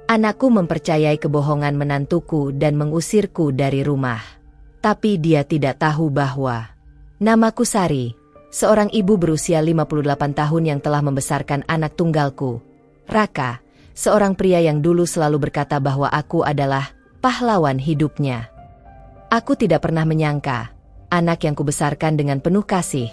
Anakku mempercayai kebohongan menantuku dan mengusirku dari rumah. Tapi dia tidak tahu bahwa namaku Sari, seorang ibu berusia 58 tahun yang telah membesarkan anak tunggalku. Raka, seorang pria yang dulu selalu berkata bahwa aku adalah pahlawan hidupnya. Aku tidak pernah menyangka, anak yang kubesarkan dengan penuh kasih,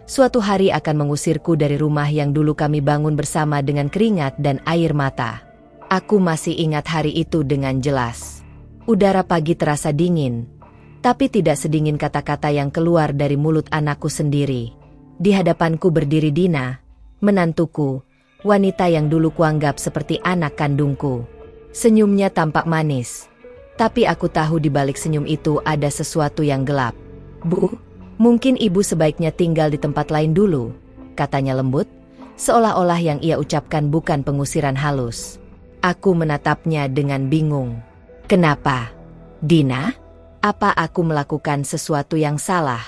suatu hari akan mengusirku dari rumah yang dulu kami bangun bersama dengan keringat dan air mata. Aku masih ingat hari itu dengan jelas. Udara pagi terasa dingin, tapi tidak sedingin kata-kata yang keluar dari mulut anakku sendiri. Di hadapanku berdiri Dina, menantuku, wanita yang dulu kuanggap seperti anak kandungku. Senyumnya tampak manis, tapi aku tahu di balik senyum itu ada sesuatu yang gelap. "Bu, mungkin ibu sebaiknya tinggal di tempat lain dulu," katanya lembut, seolah-olah yang ia ucapkan bukan pengusiran halus. Aku menatapnya dengan bingung. "Kenapa, Dina? Apa aku melakukan sesuatu yang salah?"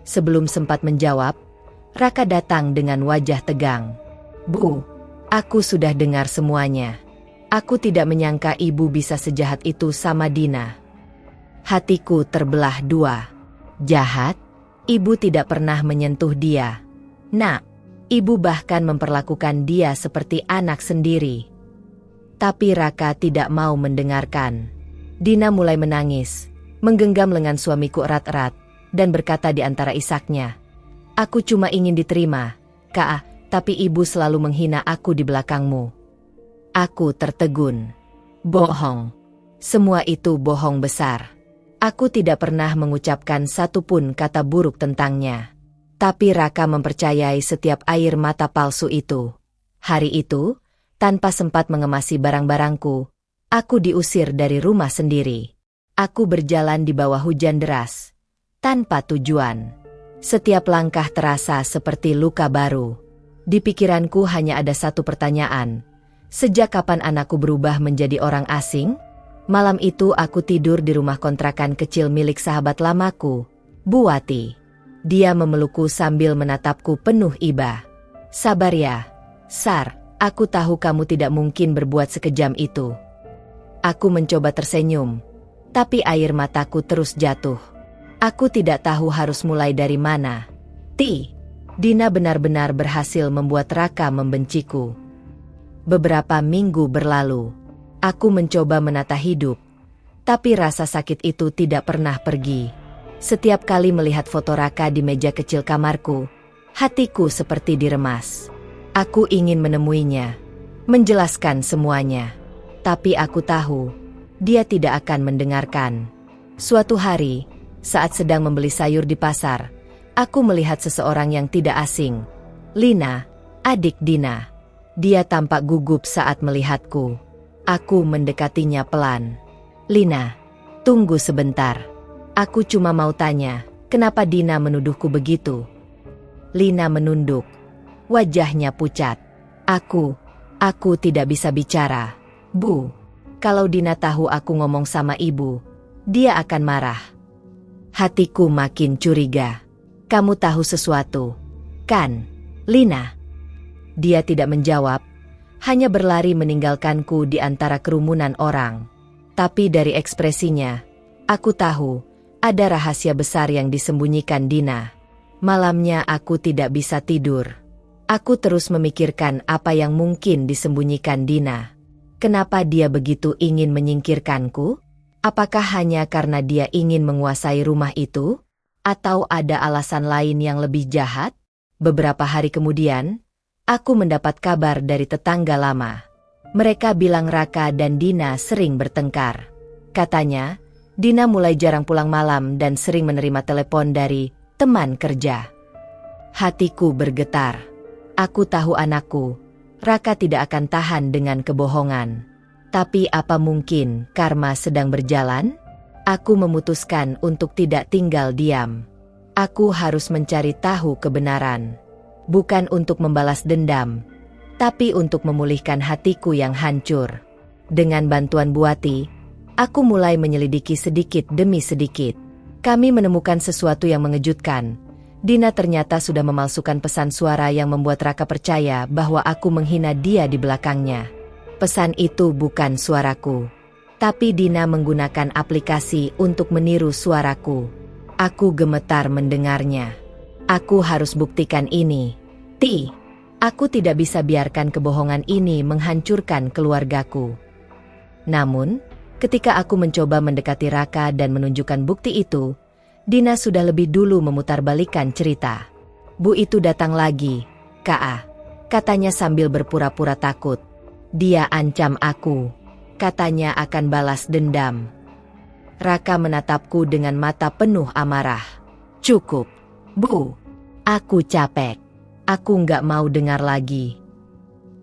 Sebelum sempat menjawab, Raka datang dengan wajah tegang. "Bu, aku sudah dengar semuanya. Aku tidak menyangka ibu bisa sejahat itu sama Dina." Hatiku terbelah dua. Jahat? Ibu tidak pernah menyentuh dia. Nak, ibu bahkan memperlakukan dia seperti anak sendiri. Tapi Raka tidak mau mendengarkan. Dina mulai menangis, menggenggam lengan suamiku erat-erat, dan berkata di antara isaknya, "Aku cuma ingin diterima, Kak, tapi ibu selalu menghina aku di belakangmu." Aku tertegun. Bohong. Semua itu bohong besar. Aku tidak pernah mengucapkan satupun kata buruk tentangnya. Tapi Raka mempercayai setiap air mata palsu itu. Hari itu, tanpa sempat mengemasi barang-barangku, aku diusir dari rumah sendiri. Aku berjalan di bawah hujan deras, tanpa tujuan. Setiap langkah terasa seperti luka baru. Di pikiranku hanya ada satu pertanyaan. Sejak kapan anakku berubah menjadi orang asing? Malam itu aku tidur di rumah kontrakan kecil milik sahabat lamaku, Bu Wati. Dia memelukku sambil menatapku penuh iba. "Sabar ya, Sar, aku tahu kamu tidak mungkin berbuat sekejam itu." Aku mencoba tersenyum, tapi air mataku terus jatuh. Aku tidak tahu harus mulai dari mana. Dina benar-benar berhasil membuat Raka membenciku. Beberapa minggu berlalu. Aku mencoba menata hidup, tapi rasa sakit itu tidak pernah pergi. Setiap kali melihat foto Raka di meja kecil kamarku, hatiku seperti diremas. Aku ingin menemuinya, menjelaskan semuanya. Tapi aku tahu, dia tidak akan mendengarkan. Suatu hari, saat sedang membeli sayur di pasar, aku melihat seseorang yang tidak asing. Lina, adik Dina. Dia tampak gugup saat melihatku. Aku mendekatinya pelan. "Lina, tunggu sebentar. Aku cuma mau tanya, kenapa Dina menuduhku begitu?" Lina menunduk. Wajahnya pucat. Aku tidak bisa bicara. "Bu, kalau Dina tahu aku ngomong sama ibu, dia akan marah." Hatiku makin curiga. "Kamu tahu sesuatu, kan, Lina?" Dia tidak menjawab, hanya berlari meninggalkanku di antara kerumunan orang. Tapi dari ekspresinya, aku tahu ada rahasia besar yang disembunyikan Dina. Malamnya aku tidak bisa tidur. Aku terus memikirkan apa yang mungkin disembunyikan Dina. Kenapa dia begitu ingin menyingkirkanku? Apakah hanya karena dia ingin menguasai rumah itu? Atau ada alasan lain yang lebih jahat? Beberapa hari kemudian, aku mendapat kabar dari tetangga lama. Mereka bilang Raka dan Dina sering bertengkar. Katanya, Dina mulai jarang pulang malam dan sering menerima telepon dari teman kerja. Hatiku bergetar. Aku tahu anakku, Raka tidak akan tahan dengan kebohongan. Tapi apa mungkin karma sedang berjalan? Aku memutuskan untuk tidak tinggal diam. Aku harus mencari tahu kebenaran. Bukan untuk membalas dendam, tapi untuk memulihkan hatiku yang hancur. Dengan bantuan Buati, aku mulai menyelidiki sedikit demi sedikit. Kami menemukan sesuatu yang mengejutkan. Dina ternyata sudah memalsukan pesan suara yang membuat Raka percaya bahwa aku menghina dia di belakangnya. Pesan itu bukan suaraku. Tapi Dina menggunakan aplikasi untuk meniru suaraku. Aku gemetar mendengarnya. Aku harus buktikan ini. Aku tidak bisa biarkan kebohongan ini menghancurkan keluargaku. Namun, ketika aku mencoba mendekati Raka dan menunjukkan bukti itu, Dina sudah lebih dulu memutarbalikkan cerita. Bu itu datang lagi, Ka, katanya sambil berpura-pura takut. Dia ancam aku. Katanya akan balas dendam. Raka menatapku dengan mata penuh amarah. Cukup, Bu. Aku capek. Aku nggak mau dengar lagi.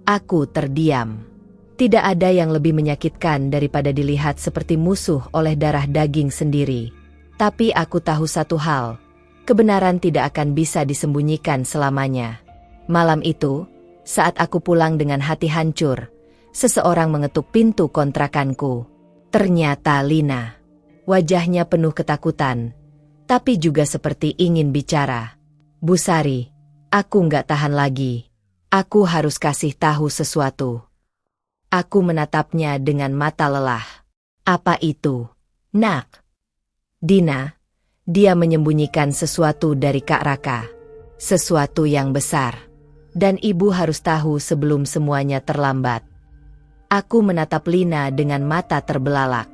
Aku terdiam. Tidak ada yang lebih menyakitkan daripada dilihat seperti musuh oleh darah daging sendiri. Tapi aku tahu satu hal. Kebenaran tidak akan bisa disembunyikan selamanya. Malam itu, saat aku pulang dengan hati hancur, seseorang mengetuk pintu kontrakanku. Ternyata Lina. Wajahnya penuh ketakutan, tapi juga seperti ingin bicara. Bu Sari, aku nggak tahan lagi. Aku harus kasih tahu sesuatu. Aku menatapnya dengan mata lelah. Apa itu, Nak? Dina, dia menyembunyikan sesuatu dari Kak Raka. Sesuatu yang besar. Dan ibu harus tahu sebelum semuanya terlambat. Aku menatap Lina dengan mata terbelalak.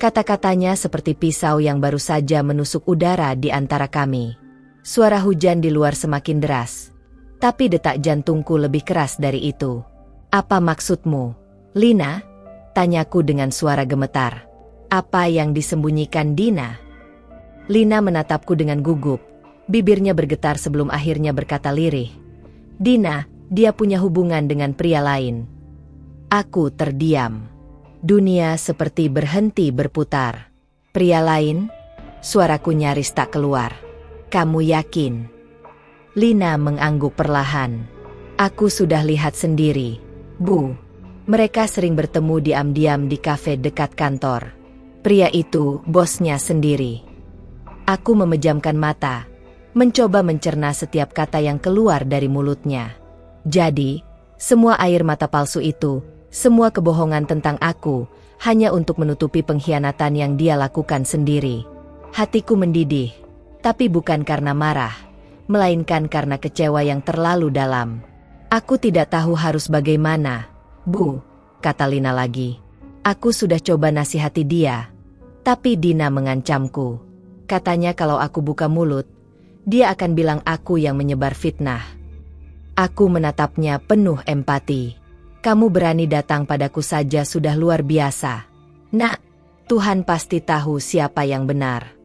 Kata-katanya seperti pisau yang baru saja menusuk udara di antara kami. Suara hujan di luar semakin deras. Tapi detak jantungku lebih keras dari itu. Apa maksudmu, Lina? Tanyaku dengan suara gemetar. Apa yang disembunyikan Dina? Lina menatapku dengan gugup. Bibirnya bergetar sebelum akhirnya berkata lirih. Dina, dia punya hubungan dengan pria lain. Aku terdiam. Dunia seperti berhenti berputar. Pria lain? Suaraku nyaris tak keluar. Kamu yakin? Lina mengangguk perlahan. Aku sudah lihat sendiri, Bu. Mereka sering bertemu diam-diam di kafe dekat kantor. Pria itu bosnya sendiri. Aku memejamkan mata, mencoba mencerna setiap kata yang keluar dari mulutnya. Jadi, semua air mata palsu itu, semua kebohongan tentang aku, hanya untuk menutupi pengkhianatan yang dia lakukan sendiri. Hatiku mendidih, tapi bukan karena marah, melainkan karena kecewa yang terlalu dalam. Aku tidak tahu harus bagaimana, Bu, kata Lina lagi. Aku sudah coba nasihati dia, tapi Dina mengancamku. Katanya kalau aku buka mulut, dia akan bilang aku yang menyebar fitnah. Aku menatapnya penuh empati. Kamu berani datang padaku saja sudah luar biasa. Nak, Tuhan pasti tahu siapa yang benar.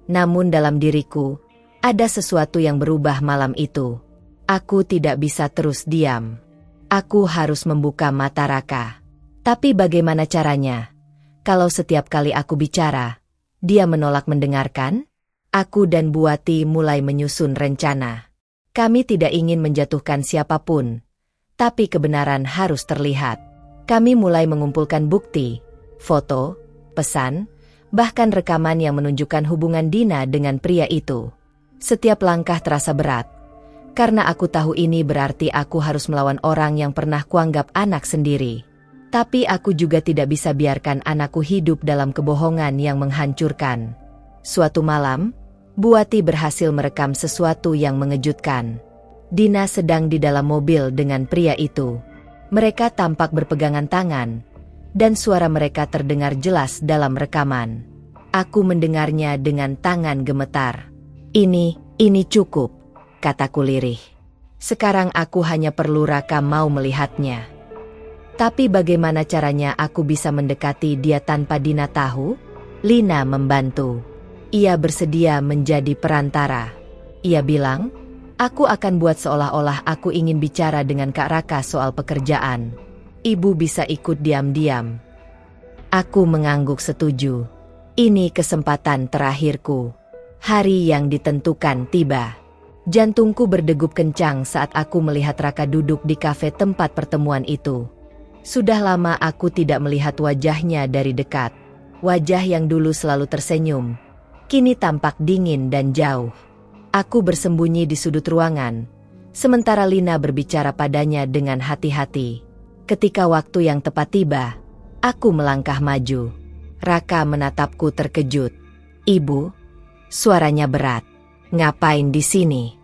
Namun dalam diriku, ada sesuatu yang berubah malam itu. Aku tidak bisa terus diam. Aku harus membuka mata Raka. Tapi bagaimana caranya? Kalau setiap kali aku bicara, dia menolak mendengarkan? Aku dan Buati mulai menyusun rencana. Kami tidak ingin menjatuhkan siapapun. Tapi kebenaran harus terlihat. Kami mulai mengumpulkan bukti, foto, pesan, bahkan rekaman yang menunjukkan hubungan Dina dengan pria itu. Setiap langkah terasa berat. Karena aku tahu ini berarti aku harus melawan orang yang pernah kuanggap anak sendiri. Tapi aku juga tidak bisa biarkan anakku hidup dalam kebohongan yang menghancurkan. Suatu malam, Buati berhasil merekam sesuatu yang mengejutkan. Dina sedang di dalam mobil dengan pria itu. Mereka tampak berpegangan tangan, dan suara mereka terdengar jelas dalam rekaman. Aku mendengarnya dengan tangan gemetar. Ini cukup, kataku lirih. Sekarang aku hanya perlu Raka mau melihatnya. Tapi bagaimana caranya aku bisa mendekati dia tanpa Dina tahu? Lina membantu. Ia bersedia menjadi perantara. Ia bilang, aku akan buat seolah-olah aku ingin bicara dengan Kak Raka soal pekerjaan. Ibu bisa ikut diam-diam. Aku mengangguk setuju. Ini kesempatan terakhirku. Hari yang ditentukan tiba. Jantungku berdegup kencang saat aku melihat Raka duduk di kafe tempat pertemuan itu. Sudah lama aku tidak melihat wajahnya dari dekat. Wajah yang dulu selalu tersenyum, kini tampak dingin dan jauh. Aku bersembunyi di sudut ruangan, sementara Lina berbicara padanya dengan hati-hati. Ketika waktu yang tepat tiba, aku melangkah maju. Raka menatapku terkejut. "Ibu?" Suaranya berat. "Ngapain di sini?"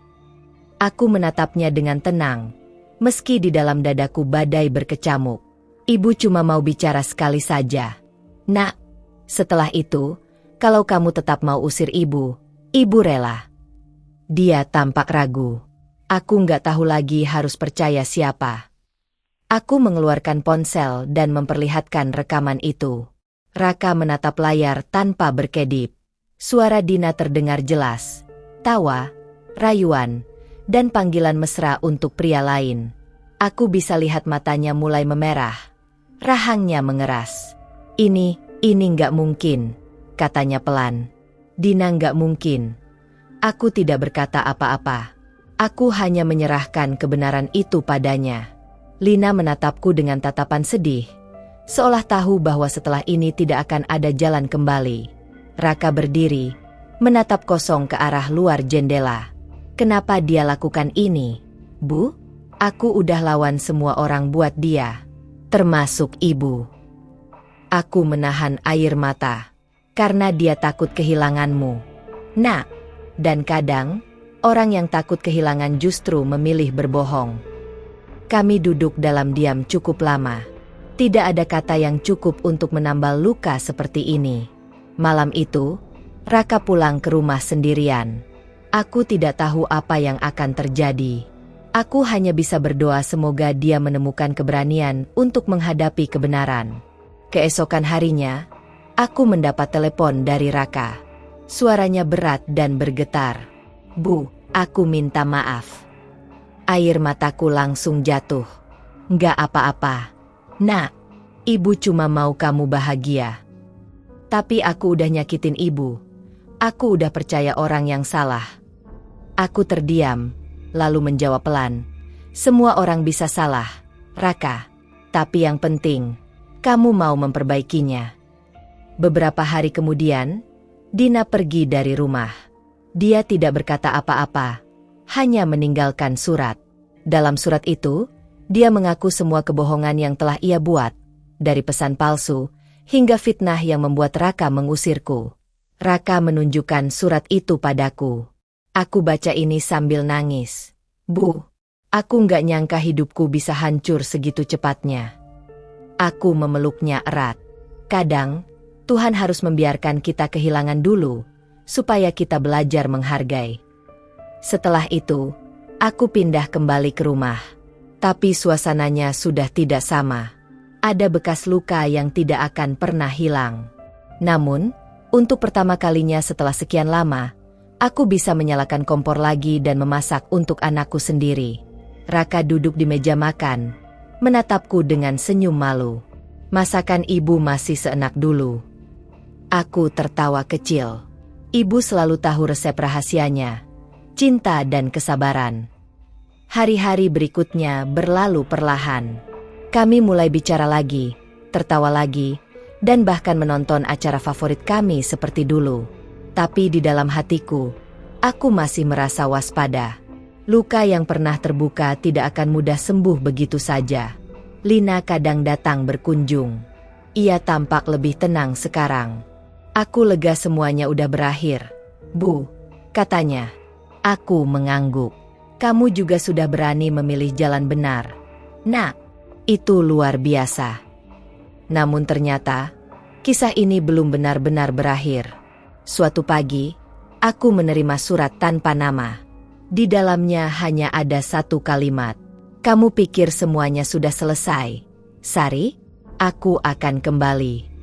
Aku menatapnya dengan tenang, meski di dalam dadaku badai berkecamuk. "Ibu cuma mau bicara sekali saja, Nak. Setelah itu, kalau kamu tetap mau usir ibu rela." Dia tampak ragu. Aku nggak tahu lagi harus percaya siapa. Aku mengeluarkan ponsel dan memperlihatkan rekaman itu. Raka menatap layar tanpa berkedip. Suara Dina terdengar jelas. Tawa, rayuan, dan panggilan mesra untuk pria lain. Aku bisa lihat matanya mulai memerah. Rahangnya mengeras. Ini nggak mungkin," katanya pelan. "Dina, nggak mungkin." Aku tidak berkata apa-apa. Aku hanya menyerahkan kebenaran itu padanya. Lina menatapku dengan tatapan sedih, seolah tahu bahwa setelah ini tidak akan ada jalan kembali. Raka berdiri, menatap kosong ke arah luar jendela. "Kenapa dia lakukan ini, Bu? Aku udah lawan semua orang buat dia, termasuk ibu." Aku menahan air mata. "Karena dia takut kehilanganmu, Nak. Dan kadang, orang yang takut kehilangan justru memilih berbohong." Kami duduk dalam diam cukup lama. Tidak ada kata yang cukup untuk menambal luka seperti ini. Malam itu, Raka pulang ke rumah sendirian. Aku tidak tahu apa yang akan terjadi. Aku hanya bisa berdoa semoga dia menemukan keberanian untuk menghadapi kebenaran. Keesokan harinya, aku mendapat telepon dari Raka. Suaranya berat dan bergetar. "Bu, aku minta maaf." Air mataku langsung jatuh. "Nggak apa-apa, Nak. Ibu cuma mau kamu bahagia. Tapi aku udah nyakitin ibu. Aku udah percaya orang yang salah." Aku terdiam, lalu menjawab pelan. "Semua orang bisa salah, Raka. Tapi yang penting, kamu mau memperbaikinya." Beberapa hari kemudian, Dina pergi dari rumah. Dia tidak berkata apa-apa, hanya meninggalkan surat. Dalam surat itu, dia mengaku semua kebohongan yang telah ia buat, dari pesan palsu hingga fitnah yang membuat Raka mengusirku. Raka menunjukkan surat itu padaku. Aku baca ini sambil nangis. "Bu, aku nggak nyangka hidupku bisa hancur segitu cepatnya." Aku memeluknya erat. Kadang, Tuhan harus membiarkan kita kehilangan dulu, supaya kita belajar menghargai. Setelah itu, aku pindah kembali ke rumah. Tapi suasananya sudah tidak sama. Ada bekas luka yang tidak akan pernah hilang. Namun, untuk pertama kalinya setelah sekian lama, aku bisa menyalakan kompor lagi dan memasak untuk anakku sendiri. Raka duduk di meja makan, menatapku dengan senyum malu. Masakan ibu masih seenak dulu. Aku tertawa kecil. Ibu selalu tahu resep rahasianya, cinta dan kesabaran. Hari-hari berikutnya berlalu perlahan. Kami mulai bicara lagi, tertawa lagi, dan bahkan menonton acara favorit kami seperti dulu. Tapi di dalam hatiku, aku masih merasa waspada. Luka yang pernah terbuka tidak akan mudah sembuh begitu saja. Lina kadang datang berkunjung. Ia tampak lebih tenang sekarang. Aku lega semuanya udah berakhir. "Bu," katanya. Aku mengangguk. "Kamu juga sudah berani memilih jalan benar, Nak. Itu luar biasa." Namun ternyata, kisah ini belum benar-benar berakhir. Suatu pagi, aku menerima surat tanpa nama. Di dalamnya hanya ada satu kalimat. "Kamu pikir semuanya sudah selesai, Sari? Aku akan kembali."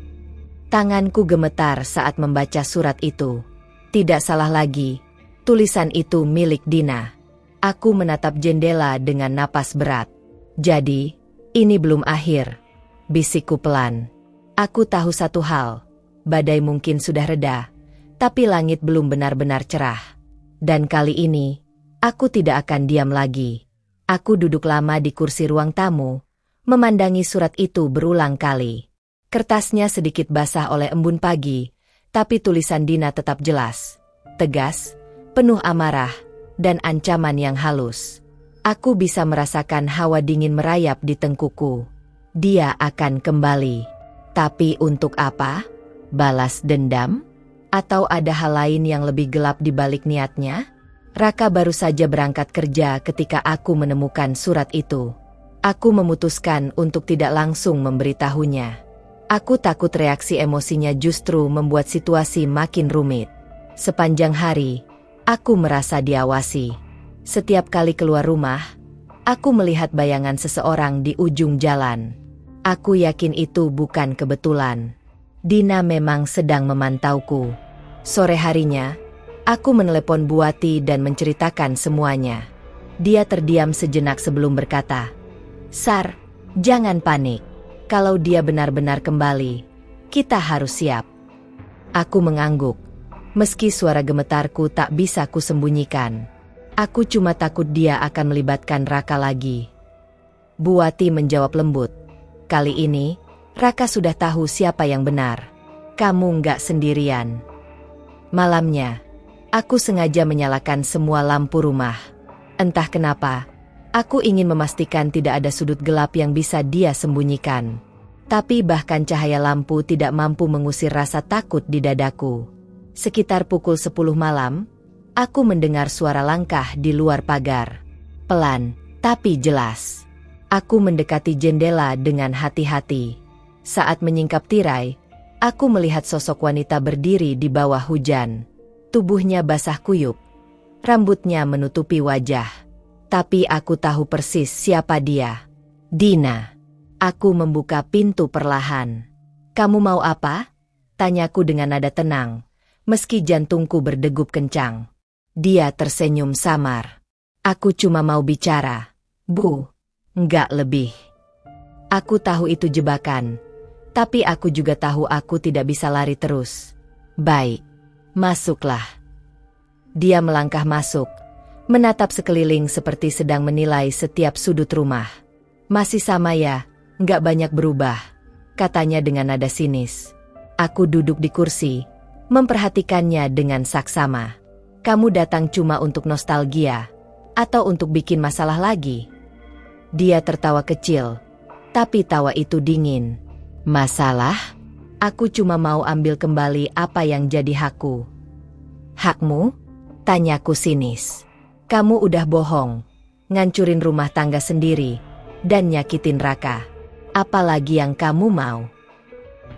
Tanganku gemetar saat membaca surat itu. Tidak salah lagi, tulisan itu milik Dina. Aku menatap jendela dengan napas berat. "Jadi, ini belum akhir," bisikku pelan. Aku tahu satu hal, badai mungkin sudah reda, tapi langit belum benar-benar cerah. Dan kali ini, aku tidak akan diam lagi. Aku duduk lama di kursi ruang tamu, memandangi surat itu berulang kali. Kertasnya sedikit basah oleh embun pagi, tapi tulisan Dina tetap jelas, tegas, penuh amarah, dan ancaman yang halus. Aku bisa merasakan hawa dingin merayap di tengkuku. Dia akan kembali. Tapi untuk apa? Balas dendam? Atau ada hal lain yang lebih gelap di balik niatnya? Raka baru saja berangkat kerja ketika aku menemukan surat itu. Aku memutuskan untuk tidak langsung memberitahunya. Aku takut reaksi emosinya justru membuat situasi makin rumit. Sepanjang hari, aku merasa diawasi. Setiap kali keluar rumah, aku melihat bayangan seseorang di ujung jalan. Aku yakin itu bukan kebetulan. Dina memang sedang memantauku. Sore harinya, aku menelepon Bu Wati dan menceritakan semuanya. Dia terdiam sejenak sebelum berkata, "Sar, jangan panik. Kalau dia benar-benar kembali, kita harus siap." Aku mengangguk. Meski suara gemetarku tak bisa kusembunyikan. Aku cuma takut dia akan melibatkan Raka lagi. Bu Wati menjawab lembut. "Kali ini, Raka sudah tahu siapa yang benar. Kamu nggak sendirian." Malamnya, aku sengaja menyalakan semua lampu rumah. Entah kenapa, aku ingin memastikan tidak ada sudut gelap yang bisa dia sembunyikan. Tapi bahkan cahaya lampu tidak mampu mengusir rasa takut di dadaku. Sekitar pukul 10 malam, aku mendengar suara langkah di luar pagar. Pelan, tapi jelas. Aku mendekati jendela dengan hati-hati. Saat menyingkap tirai, aku melihat sosok wanita berdiri di bawah hujan. Tubuhnya basah kuyup. Rambutnya menutupi wajah. Tapi aku tahu persis siapa dia. Dina. Aku membuka pintu perlahan. "Kamu mau apa?" tanyaku dengan nada tenang, meski jantungku berdegup kencang. Dia tersenyum samar. "Aku cuma mau bicara, Bu. Nggak lebih." Aku tahu itu jebakan, tapi aku juga tahu aku tidak bisa lari terus. "Baik, masuklah." Dia melangkah masuk, menatap sekeliling seperti sedang menilai setiap sudut rumah. "Masih sama ya, nggak banyak berubah," katanya dengan nada sinis. Aku duduk di kursi, memperhatikannya dengan saksama. "Kamu datang cuma untuk nostalgia, atau untuk bikin masalah lagi?" Dia tertawa kecil, tapi tawa itu dingin. "Masalah? Aku cuma mau ambil kembali apa yang jadi hakku." "Hakmu?" tanyaku sinis. "Kamu udah bohong, ngancurin rumah tangga sendiri, dan nyakitin Raka. Apalagi yang kamu mau?"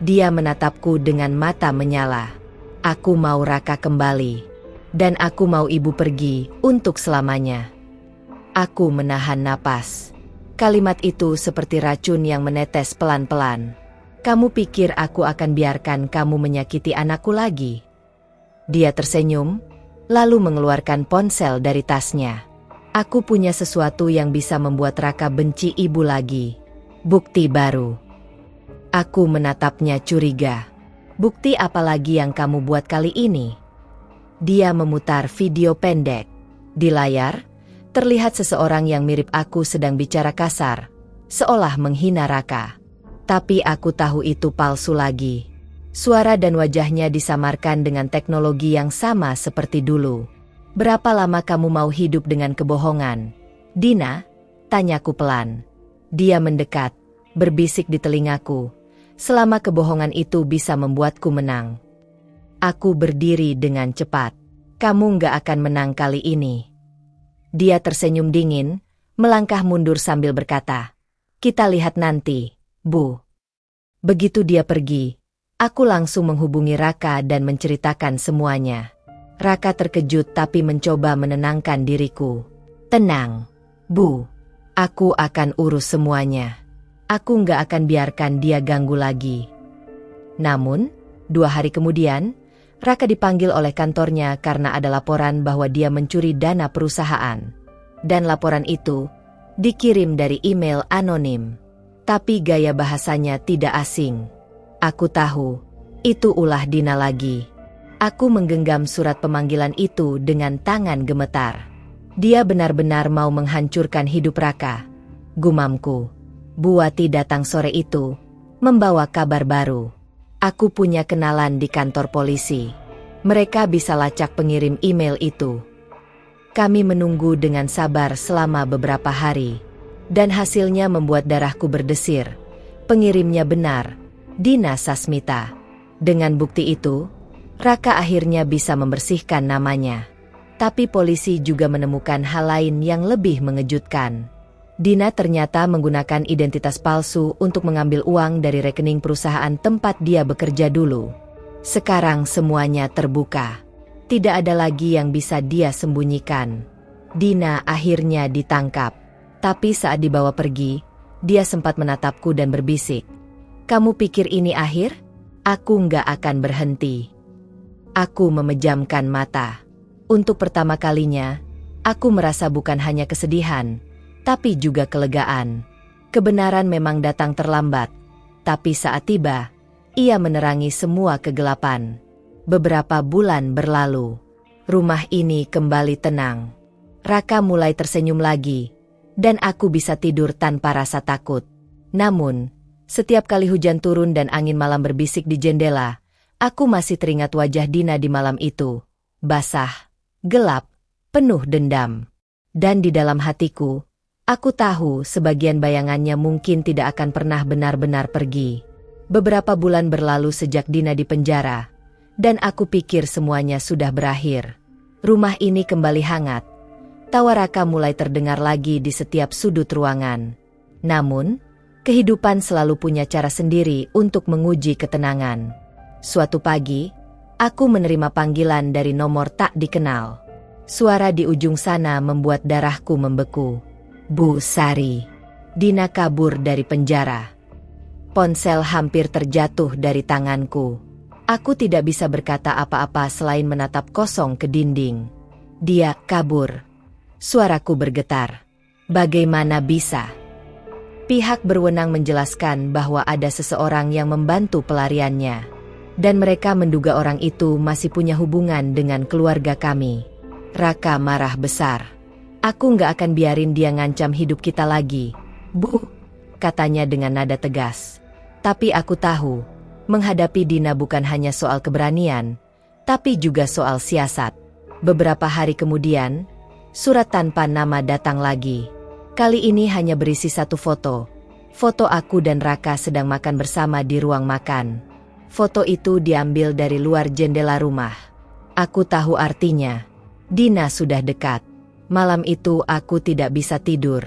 Dia menatapku dengan mata menyala. "Aku mau Raka kembali, dan aku mau ibu pergi untuk selamanya." Aku menahan napas. Kalimat itu seperti racun yang menetes pelan-pelan. "Kamu pikir aku akan biarkan kamu menyakiti anakku lagi?" Dia tersenyum, lalu mengeluarkan ponsel dari tasnya. "Aku punya sesuatu yang bisa membuat Raka benci ibu lagi. Bukti baru." Aku menatapnya curiga. "Bukti apa lagi yang kamu buat kali ini?" Dia memutar video pendek. Di layar, terlihat seseorang yang mirip aku sedang bicara kasar, seolah menghina Raka. Tapi aku tahu itu palsu lagi. Suara dan wajahnya disamarkan dengan teknologi yang sama seperti dulu. "Berapa lama kamu mau hidup dengan kebohongan, Dina?" tanyaku pelan. Dia mendekat, berbisik di telingaku, "Selama kebohongan itu bisa membuatku menang." Aku berdiri dengan cepat. "Kamu nggak akan menang kali ini." Dia tersenyum dingin, melangkah mundur sambil berkata, "Kita lihat nanti, Bu." Begitu dia pergi, aku langsung menghubungi Raka dan menceritakan semuanya. Raka terkejut tapi mencoba menenangkan diriku. "Tenang, Bu. Aku akan urus semuanya. Aku nggak akan biarkan dia ganggu lagi." Namun, 2 hari kemudian, Raka dipanggil oleh kantornya karena ada laporan bahwa dia mencuri dana perusahaan. Dan laporan itu dikirim dari email anonim. Tapi gaya bahasanya tidak asing. Aku tahu, itu ulah Dina lagi. Aku menggenggam surat pemanggilan itu dengan tangan gemetar. Dia benar-benar mau menghancurkan hidup Raka. Gumamku. Bu Wati datang sore itu, membawa kabar baru. Aku punya kenalan di kantor polisi. Mereka bisa lacak pengirim email itu. Kami menunggu dengan sabar selama beberapa hari. Dan hasilnya membuat darahku berdesir, Pengirimnya benar, Dina Sasmita. Dengan bukti itu, Raka akhirnya bisa membersihkan namanya. Tapi polisi juga menemukan hal lain yang lebih mengejutkan. Dina ternyata menggunakan identitas palsu untuk mengambil uang dari rekening perusahaan tempat dia bekerja dulu. Sekarang semuanya terbuka. Tidak ada lagi yang bisa dia sembunyikan. Dina akhirnya ditangkap. Tapi saat dibawa pergi, dia sempat menatapku dan berbisik, "Kamu pikir ini akhir? Aku nggak akan berhenti." Aku memejamkan mata. Untuk pertama kalinya, aku merasa bukan hanya kesedihan, tapi juga kelegaan. Kebenaran memang datang terlambat, tapi saat tiba, ia menerangi semua kegelapan. Beberapa bulan berlalu, rumah ini kembali tenang. Raka mulai tersenyum lagi, dan aku bisa tidur tanpa rasa takut. Namun, setiap kali hujan turun dan angin malam berbisik di jendela, aku masih teringat wajah Dina di malam itu. Basah, gelap, penuh dendam. Dan di dalam hatiku, aku tahu sebagian bayangannya mungkin tidak akan pernah benar-benar pergi. Beberapa bulan berlalu sejak Dina di penjara, dan aku pikir semuanya sudah berakhir. Rumah ini kembali hangat. Tawa Raka mulai terdengar lagi di setiap sudut ruangan. Namun, kehidupan selalu punya cara sendiri untuk menguji ketenangan. Suatu pagi, aku menerima panggilan dari nomor tak dikenal. Suara di ujung sana membuat darahku membeku. "Bu Sari." Dina kabur dari penjara. Ponsel hampir terjatuh dari tanganku. Aku tidak bisa berkata apa-apa selain menatap kosong ke dinding. Dia kabur. Suaraku bergetar. Bagaimana bisa? Pihak berwenang menjelaskan bahwa ada seseorang yang membantu pelariannya. Dan mereka menduga orang itu masih punya hubungan dengan keluarga kami. Raka marah besar. "Aku nggak akan biarin dia ngancam hidup kita lagi, Bu," katanya dengan nada tegas. Tapi aku tahu, menghadapi Dina bukan hanya soal keberanian, tapi juga soal siasat. Beberapa hari kemudian, surat tanpa nama datang lagi. Kali ini hanya berisi satu foto. Foto aku dan Raka sedang makan bersama di ruang makan. Foto itu diambil dari luar jendela rumah. Aku tahu artinya, Dina sudah dekat. Malam itu aku tidak bisa tidur.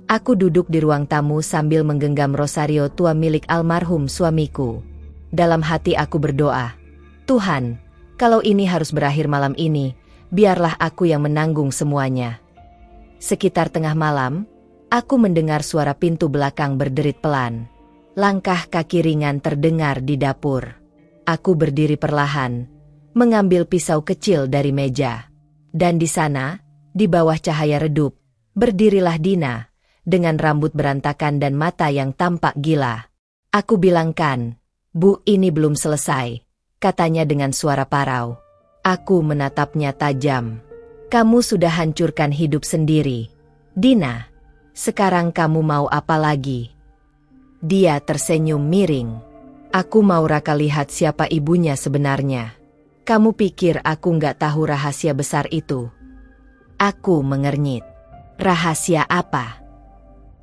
Aku duduk di ruang tamu sambil menggenggam rosario tua milik almarhum suamiku. Dalam hati aku berdoa, "Tuhan, kalau ini harus berakhir malam ini, biarlah aku yang menanggung semuanya." Sekitar tengah malam, aku mendengar suara pintu belakang berderit pelan. Langkah kaki ringan terdengar di dapur. Aku berdiri perlahan, mengambil pisau kecil dari meja. Dan di sana, di bawah cahaya redup, berdirilah Dina, dengan rambut berantakan dan mata yang tampak gila. Aku bilangkan, "Bu, ini belum selesai," katanya dengan suara parau. Aku menatapnya tajam. "Kamu sudah hancurkan hidup sendiri, Dina. Sekarang kamu mau apa lagi?" Dia tersenyum miring. "Aku mau Raka lihat siapa ibunya sebenarnya. Kamu pikir aku nggak tahu rahasia besar itu?" Aku mengernyit. "Rahasia apa?"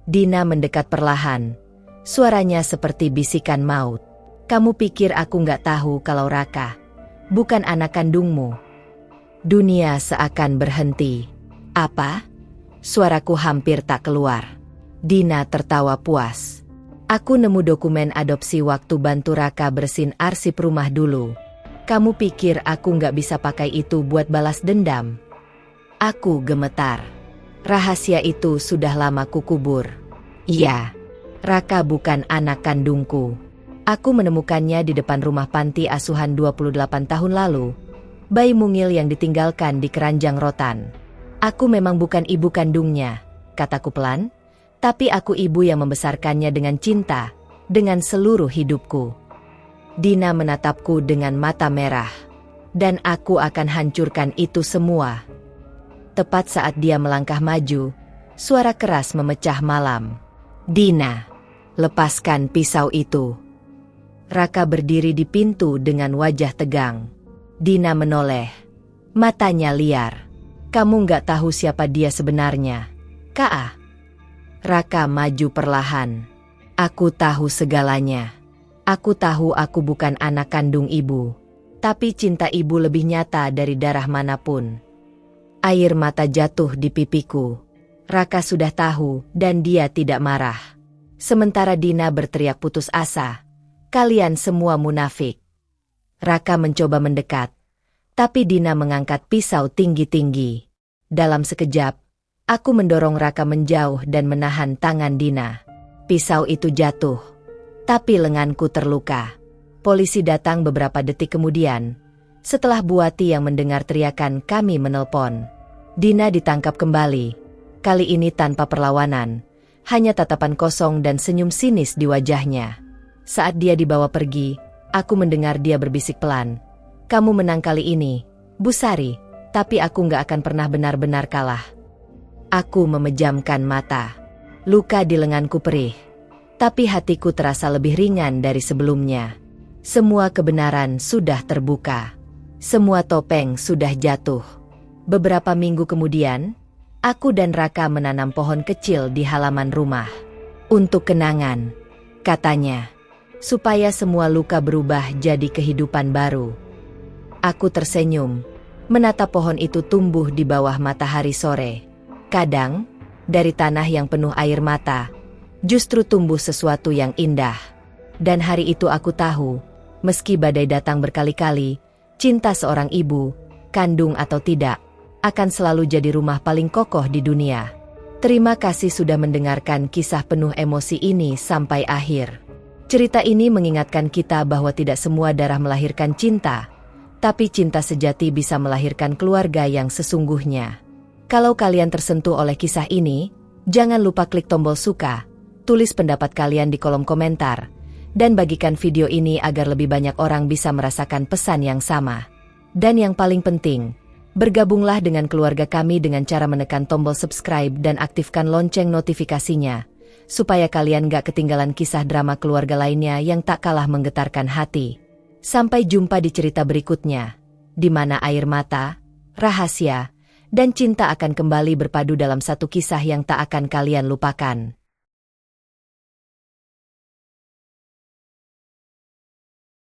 Dina mendekat perlahan. Suaranya seperti bisikan maut. "Kamu pikir aku nggak tahu kalau Raka bukan anak kandungmu?" Dunia seakan berhenti. "Apa?" Suaraku hampir tak keluar. Dina tertawa puas. "Aku nemu dokumen adopsi waktu bantu Raka bersihin arsip rumah dulu. Kamu pikir aku nggak bisa pakai itu buat balas dendam?" Aku gemetar. Rahasia itu sudah lama kukubur. Iya, Raka bukan anak kandungku. Aku menemukannya di depan rumah panti asuhan 28 tahun lalu. Bayi mungil yang ditinggalkan di keranjang rotan. "Aku memang bukan ibu kandungnya," kataku pelan. "Tapi aku ibu yang membesarkannya dengan cinta, dengan seluruh hidupku." Dina menatapku dengan mata merah. "Dan aku akan hancurkan itu semua." Tepat saat dia melangkah maju, suara keras memecah malam. "Dina, lepaskan pisau itu." Raka berdiri di pintu dengan wajah tegang. Dina menoleh. Matanya liar. "Kamu nggak tahu siapa dia sebenarnya, Kak?" Raka maju perlahan. Aku tahu segalanya. Aku tahu aku bukan anak kandung ibu. Tapi cinta ibu lebih nyata dari darah manapun. Air mata jatuh di pipiku. Raka sudah tahu dan dia tidak marah. Sementara Dina berteriak putus asa. Kalian semua munafik. Raka mencoba mendekat. Tapi Dina mengangkat pisau tinggi-tinggi. Dalam sekejap, aku mendorong Raka menjauh dan menahan tangan Dina. Pisau itu jatuh. Tapi lenganku terluka. Polisi datang beberapa detik kemudian. Setelah Buati yang mendengar teriakan kami menelpon. Dina ditangkap kembali. Kali ini tanpa perlawanan. Hanya tatapan kosong dan senyum sinis di wajahnya. Saat dia dibawa pergi, aku mendengar dia berbisik pelan. Kamu menang kali ini, Bu Sari, tapi aku gak akan pernah benar-benar kalah. Aku memejamkan mata. Luka di lenganku perih. Tapi hatiku terasa lebih ringan dari sebelumnya. Semua kebenaran sudah terbuka. Semua topeng sudah jatuh. Beberapa minggu kemudian, aku dan Raka menanam pohon kecil di halaman rumah. Untuk kenangan, katanya, supaya semua luka berubah jadi kehidupan baru. Aku tersenyum, menatap pohon itu tumbuh di bawah matahari sore. Kadang, dari tanah yang penuh air mata, justru tumbuh sesuatu yang indah. Dan hari itu aku tahu, meski badai datang berkali-kali, cinta seorang ibu, kandung atau tidak, akan selalu jadi rumah paling kokoh di dunia. Terima kasih sudah mendengarkan kisah penuh emosi ini sampai akhir. Cerita ini mengingatkan kita bahwa tidak semua darah melahirkan cinta, tapi cinta sejati bisa melahirkan keluarga yang sesungguhnya. Kalau kalian tersentuh oleh kisah ini, jangan lupa klik tombol suka, tulis pendapat kalian di kolom komentar, dan bagikan video ini agar lebih banyak orang bisa merasakan pesan yang sama. Dan yang paling penting, bergabunglah dengan keluarga kami dengan cara menekan tombol subscribe dan aktifkan lonceng notifikasinya, supaya kalian gak ketinggalan kisah drama keluarga lainnya yang tak kalah menggetarkan hati. Sampai jumpa di cerita berikutnya, di mana air mata, rahasia, dan cinta akan kembali berpadu dalam satu kisah yang tak akan kalian lupakan.